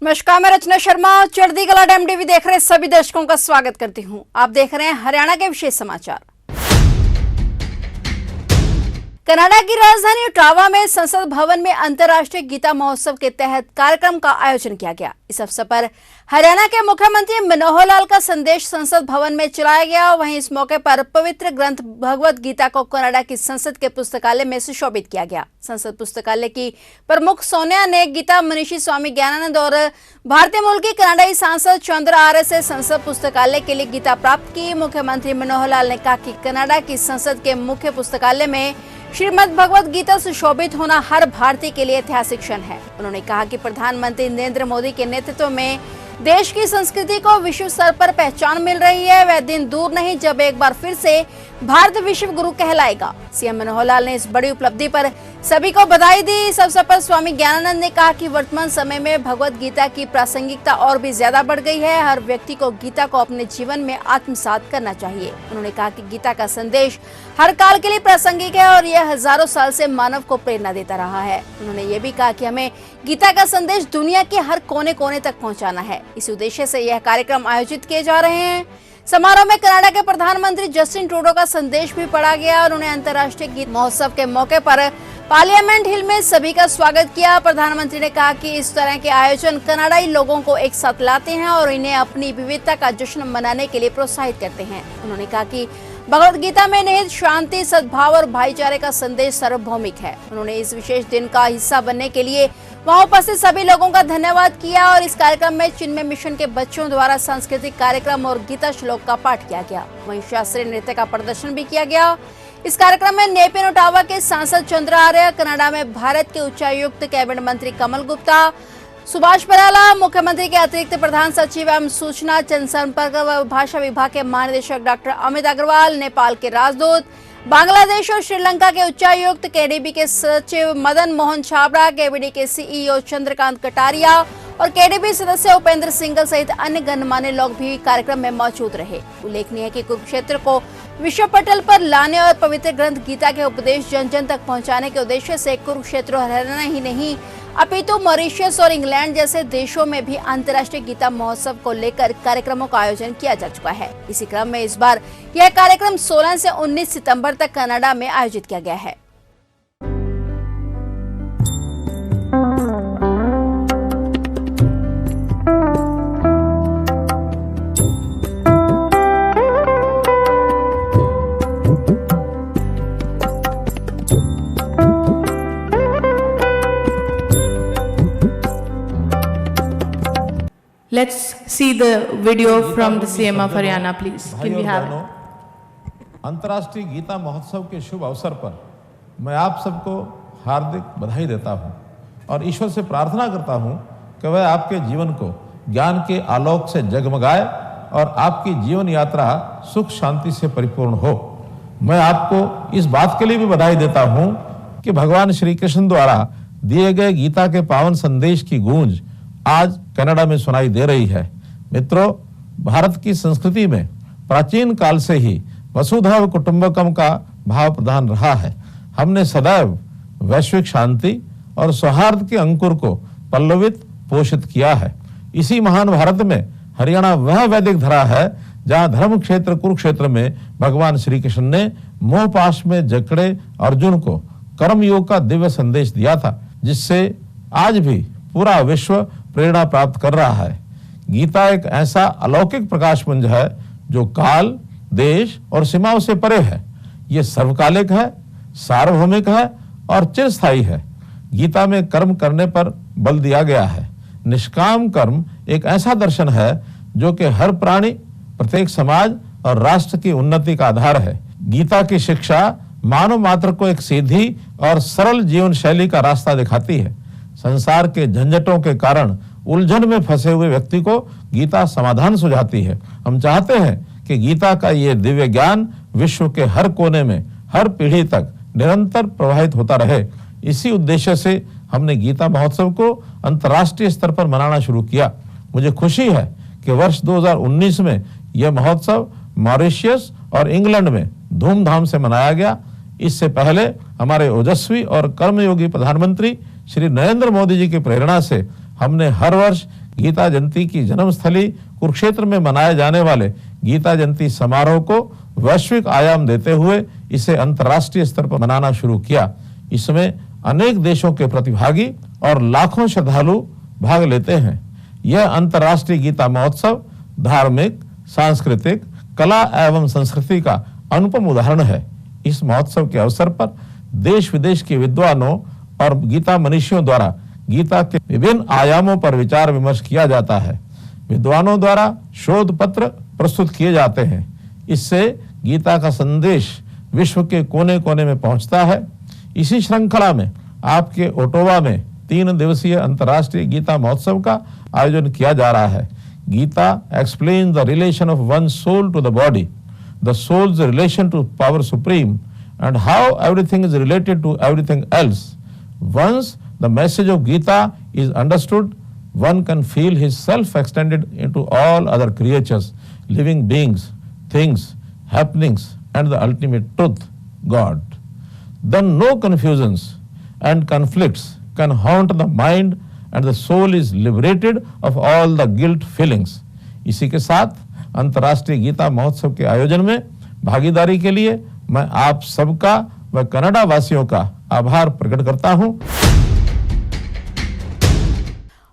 नमस्कार, मैं रचना शर्मा चढ़ती कला टाइम टीवी देख रहे सभी दर्शकों का स्वागत करती हूं। आप देख रहे हैं हरियाणा के विशेष समाचार। कनाडा की राजधानी ओटावा में संसद भवन में अंतर्राष्ट्रीय गीता महोत्सव के तहत कार्यक्रम का आयोजन किया गया। इस अवसर पर हरियाणा के मुख्यमंत्री मनोहर लाल का संदेश संसद भवन में चलाया गया। वहीं इस मौके पर पवित्र ग्रंथ भगवत गीता को कनाडा की संसद के पुस्तकालय में सुशोभित किया गया। संसद पुस्तकालय की प्रमुख सोनिया ने गीता मनीषी स्वामी ज्ञानानंद और भारतीय मूल की कनाडाई सांसद चंद्र आर्य से संसद पुस्तकालय के लिए गीता प्राप्त की। मुख्यमंत्री मनोहर लाल ने कहा कि कनाडा की संसद के मुख्य पुस्तकालय में श्रीमद् भगवत गीता सुशोभित होना हर भारतीय के लिए ऐतिहासिक क्षण है। उन्होंने कहा कि प्रधानमंत्री नरेंद्र मोदी के नेतृत्व में देश की संस्कृति को विश्व स्तर पर पहचान मिल रही है। वह दिन दूर नहीं जब एक बार फिर से भारत विश्व गुरु कहलाएगा। सीएम मनोहर लाल ने इस बड़ी उपलब्धि पर सभी को बधाई दी। इस अवसर पर स्वामी ज्ञानानंद ने कहा कि वर्तमान समय में भगवत गीता की प्रासंगिकता और भी ज्यादा बढ़ गई है। हर व्यक्ति को गीता को अपने जीवन में आत्मसात करना चाहिए। उन्होंने कहा कि गीता का संदेश हर काल के लिए प्रासंगिक है और यह हजारों साल से मानव को प्रेरणा देता रहा है। उन्होंने ये भी कहा कि हमें गीता का संदेश दुनिया के हर कोने कोने तक पहुंचाना है। इस उद्देश्य से यह कार्यक्रम आयोजित किए जा रहे हैं। समारोह में कनाडा के प्रधानमंत्री जस्टिन ट्रूडो का संदेश भी पढ़ा गया। उन्होंने अंतर्राष्ट्रीय गीत महोत्सव के मौके पर पार्लियामेंट हिल में सभी का स्वागत किया। प्रधानमंत्री ने कहा कि इस तरह के आयोजन कनाडाई लोगों को एक साथ लाते हैं और इन्हें अपनी विविधता का जश्न मनाने के लिए प्रोत्साहित करते हैं। उन्होंने कहा कि भगवत गीता में निहित शांति, सद्भाव और भाईचारे का संदेश सार्वभौमिक है। उन्होंने इस विशेष दिन का हिस्सा बनने के लिए वहां उपस्थित सभी लोगों का धन्यवाद किया और इस कार्यक्रम में चिन्मय मिशन के बच्चों द्वारा सांस्कृतिक कार्यक्रम और गीता श्लोक का पाठ किया गया। वहीं शास्त्रीय नृत्य का प्रदर्शन भी किया गया। इस कार्यक्रम में नेपिन ओटावा के सांसद चंद्र आर्य, कनाडा में भारत के उच्चायुक्त कैबिनेट मंत्री कमल गुप्ता, सुभाष बराला, मुख्यमंत्री के अतिरिक्त प्रधान सचिव एवं सूचना, जनसंपर्क व भाषा विभाग के महानिदेशक डॉक्टर अमित अग्रवाल, नेपाल के राजदूत, बांग्लादेश और श्रीलंका के उच्चायुक्त, केडीबी के सचिव मदन मोहन छाबड़ा, केबीडी के सीईओ चंद्रकांत कटारिया और केडीबी सदस्य उपेंद्र सिंघल सहित अन्य गणमान्य लोग भी कार्यक्रम में मौजूद रहे। उल्लेखनीय है कि कुरुक्षेत्र को विश्व पटल पर लाने और पवित्र ग्रंथ गीता के उपदेश जन जन तक पहुंचाने के उद्देश्य से कुरुक्षेत्र और हरियाणा ही नहीं अपितु मॉरिशस और इंग्लैंड जैसे देशों में भी अंतर्राष्ट्रीय गीता महोत्सव को लेकर कार्यक्रमों का आयोजन किया जा चुका है। इसी क्रम में इस बार यह कार्यक्रम 16 से 19 सितंबर तक कनाडा में आयोजित किया गया है। Let's see the video from the CM of Haryana, please. Can we have it? अंतर्राष्ट्रीय गीता महोत्सव के शुभ अवसर पर मैं आप सबको हार्दिक बधाई देता हूं और ईश्वर से प्रार्थना करता हूं कि वह आपके जीवन को ज्ञान के आलोक से जगमगाए और आपकी जीवन यात्रा सुख शांति से परिपूर्ण हो। मैं आपको इस बात के लिए भी बधाई देता हूं कि भगवान श्री कृष्ण द्वारा दिए गए गीता के पावन संदेश की गूंज आज कनाडा में सुनाई दे रही है। मित्रों, भारत की संस्कृति में प्राचीन काल से ही वसुधैव कुटुंबकम का भाव प्रधान रहा है। हमने सदैव वैश्विक शांति और सौहार्द के अंकुर को पल्लवित पोषित किया है। इसी महान भारत में हरियाणा वह वैदिक धरा है जहां धर्म क्षेत्र कुरुक्षेत्र में भगवान श्री कृष्ण ने मोहपाश में जकड़े अर्जुन को कर्मयोग का दिव्य संदेश दिया था, जिससे आज भी पूरा विश्व प्रेरणा प्राप्त कर रहा है। गीता एक ऐसा अलौकिक प्रकाशपुंज है जो काल, देश और सीमाओं से परे है। ये सर्वकालिक है, सार्वभौमिक है और चिरस्थायी है। गीता में कर्म करने पर बल दिया गया है। निष्काम कर्म एक ऐसा दर्शन है जो कि हर प्राणी, प्रत्येक समाज और राष्ट्र की उन्नति का आधार है। गीता की शिक्षा मानव मात्र को एक सीधी और सरल जीवन शैली का रास्ता दिखाती है। संसार के झंझटों के कारण उलझन में फंसे हुए व्यक्ति को गीता समाधान सुझाती है। हम चाहते हैं कि गीता का ये दिव्य ज्ञान विश्व के हर कोने में, हर पीढ़ी तक निरंतर प्रवाहित होता रहे। इसी उद्देश्य से हमने गीता महोत्सव को अंतर्राष्ट्रीय स्तर पर मनाना शुरू किया। मुझे खुशी है कि वर्ष 2019 में यह महोत्सव मॉरिशस और इंग्लैंड में धूमधाम से मनाया गया। इससे पहले हमारे ओजस्वी और कर्मयोगी प्रधानमंत्री श्री नरेंद्र मोदी जी की प्रेरणा से हमने हर वर्ष गीता जयंती की जन्मस्थली कुरुक्षेत्र में मनाए जाने वाले गीता जयंती समारोह को वैश्विक आयाम देते हुए इसे अंतर्राष्ट्रीय स्तर पर मनाना शुरू किया। इसमें अनेक देशों के प्रतिभागी और लाखों श्रद्धालु भाग लेते हैं। यह अंतर्राष्ट्रीय गीता महोत्सव धार्मिक, सांस्कृतिक, कला एवं संस्कृति का अनुपम उदाहरण है। इस महोत्सव के अवसर पर देश विदेश के विद्वानों और गीता मनीषियों द्वारा गीता के विभिन्न आयामों पर विचार विमर्श किया जाता है। विद्वानों द्वारा शोध पत्र प्रस्तुत किए जाते हैं। इससे गीता का संदेश विश्व के कोने कोने में पहुंचता है। इसी श्रृंखला में आपके ओटोवा में 3 दिवसीय अंतर्राष्ट्रीय गीता महोत्सव का आयोजन किया जा रहा है। Gita explains the relation of one's soul to the body, the soul's relation to power supreme, and how everything is related to everything else. Once the message of Gita is understood, one can feel his self extended into all other creatures, living beings, things, happenings, and the ultimate truth, God. Then no confusions and conflicts can haunt the mind and the soul is liberated of all the guilt feelings. इसी के साथ अंतर्राष्ट्रीय गीता महोत्सव के आयोजन में भागीदारी के लिए मैं आप सबका व कनाडा वासियों का आभार प्रकट करता हूं।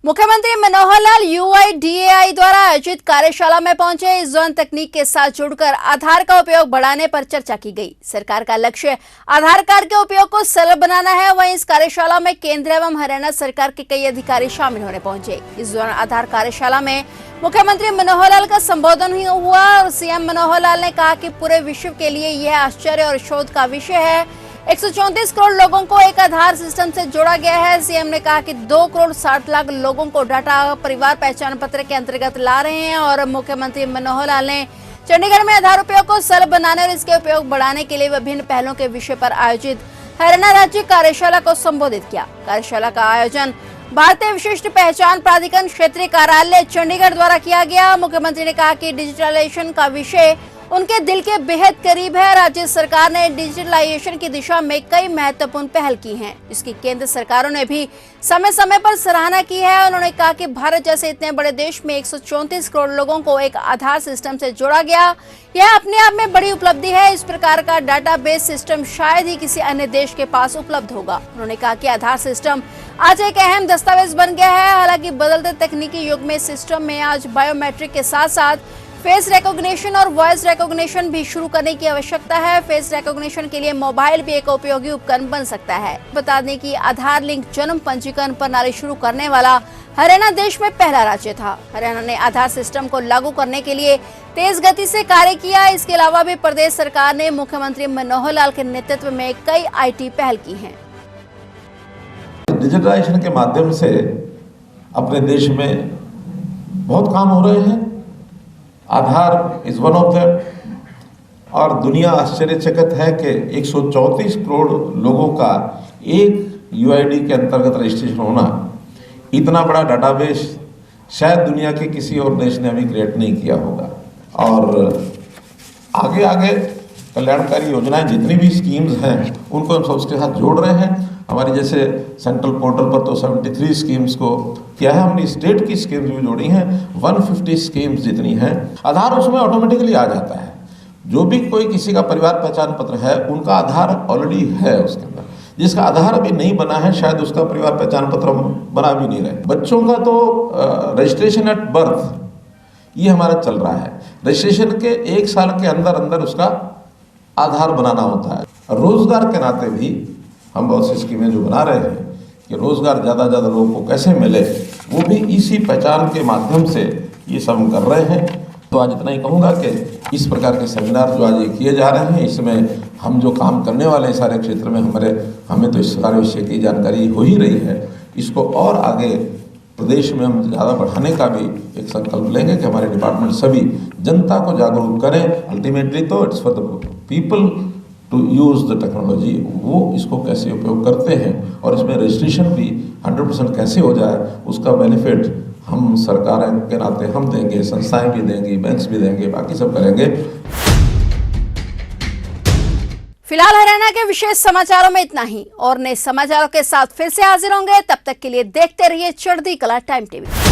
मुख्यमंत्री मनोहर लाल UIDAI द्वारा आयोजित कार्यशाला में पहुंचे। इस दौरान तकनीक के साथ जुड़कर आधार का उपयोग बढ़ाने पर चर्चा की गई। सरकार का लक्ष्य आधार कार्ड के उपयोग को सरल बनाना है। वहीं इस कार्यशाला में केंद्र एवं हरियाणा सरकार के कई अधिकारी शामिल होने पहुंचे। इस दौरान आधार कार्यशाला में मुख्यमंत्री मनोहर लाल का संबोधन हुआ और CM मनोहर लाल ने कहा कि पूरे विश्व के लिए यह आश्चर्य और शोध का विषय है। 134 करोड़ लोगों को एक आधार सिस्टम से जोड़ा गया है। CM ने कहा कि 2 करोड़ 60 लाख लोगों को डाटा परिवार पहचान पत्र के अंतर्गत ला रहे हैं। और मुख्यमंत्री मनोहर लाल ने चंडीगढ़ में आधार उपयोग को सरल बनाने और इसके उपयोग बढ़ाने के लिए विभिन्न पहलों के विषय पर आयोजित हरियाणा राज्य कार्यशाला को संबोधित किया। कार्यशाला का आयोजन भारतीय विशिष्ट पहचान प्राधिकरण क्षेत्रीय कार्यालय चंडीगढ़ द्वारा किया गया। मुख्यमंत्री ने कहा कि डिजिटलाइजेशन का विषय उनके दिल के बेहद करीब है। राज्य सरकार ने डिजिटलाइजेशन की दिशा में कई महत्वपूर्ण पहल की हैं, जिसकी केंद्र सरकारों ने भी समय समय पर सराहना की है। उन्होंने कहा कि भारत जैसे इतने बड़े देश में 134 करोड़ लोगों को एक आधार सिस्टम से जोड़ा गया, यह अपने आप में बड़ी उपलब्धि है। इस प्रकार का डाटाबेस सिस्टम शायद ही किसी अन्य देश के पास उपलब्ध होगा। उन्होंने कहा कि आधार सिस्टम आज एक अहम दस्तावेज बन गया है। हालांकि बदलते तकनीकी युग में सिस्टम में आज बायोमेट्रिक के साथ साथ फेस रिकॉग्निशन और वॉइस रिकॉग्निशन भी शुरू करने की आवश्यकता है। फेस रिकॉग्निशन के लिए मोबाइल भी एक उपयोगी उपकरण बन सकता है। बता दें कि आधार लिंक जन्म पंजीकरण प्रणाली शुरू करने वाला हरियाणा देश में पहला राज्य था। हरियाणा ने आधार सिस्टम को लागू करने के लिए तेज गति से कार्य किया। इसके अलावा भी प्रदेश सरकार ने मुख्यमंत्री मनोहर लाल के नेतृत्व में कई IT पहल की है। डिजिटलाइजेशन के माध्यम से अपने देश में बहुत काम हो रहे हैं। आधार इज वन ऑफ देम। और दुनिया आश्चर्यचकित है कि 134 करोड़ लोगों का एक UID के अंतर्गत रजिस्ट्रेशन होना, इतना बड़ा डाटाबेस शायद दुनिया के किसी और देश ने अभी क्रिएट नहीं किया होगा। और आगे आगे कल्याणकारी योजनाएं जितनी भी स्कीम्स हैं उनको हम सब उसके साथ जोड़ रहे हैं। हमारे जैसे सेंट्रल पोर्टल पर तो 73 स्कीम्स को किया है, हमने स्टेट की स्कीम्स भी जोड़ी हैं। 150 स्कीम्स जितनी हैं, आधार उसमें ऑटोमेटिकली आ जाता है। जो भी कोई किसी का परिवार पहचान पत्र है, उनका आधार ऑलरेडी है उसके अंदर। जिसका आधार अभी नहीं बना है, शायद उसका परिवार पहचान पत्र बना भी नहीं रहे। बच्चों का तो रजिस्ट्रेशन एट बर्थ ये हमारा चल रहा है। रजिस्ट्रेशन के 1 साल के अंदर अंदर उसका आधार बनाना होता है। रोजगार के नाते भी हम बहुत सी स्कीमें जो बना रहे हैं कि रोजगार ज़्यादा लोगों को कैसे मिले, वो भी इसी पहचान के माध्यम से ये सब हम कर रहे हैं। तो आज इतना ही कहूँगा कि इस प्रकार के सेमिनार जो आज ये किए जा रहे हैं, इसमें हम जो काम करने वाले हैं सारे क्षेत्र में हमें तो इस सारे विषय की जानकारी हो ही रही है। इसको और आगे प्रदेश में हम ज़्यादा बढ़ाने का भी एक संकल्प लेंगे कि हमारे डिपार्टमेंट सभी जनता को जागरूक करें। अल्टीमेटली तो it's for the people to use the technology, वो इसको कैसे उपयोग करते हैं और इसमें रजिस्ट्रेशन भी 100% कैसे हो जाए, उसका बेनिफिट हम सरकार के नाते हम देंगे, संस्थाएं भी देंगी, बैंक्स भी देंगे, बाकी सब करेंगे। फिलहाल हरियाणा के विशेष समाचारों में इतना ही, और नए समाचारों के साथ फिर से हाजिर होंगे। तब तक के लिए देखते रहिए चढ़ती कला टाइम टीवी।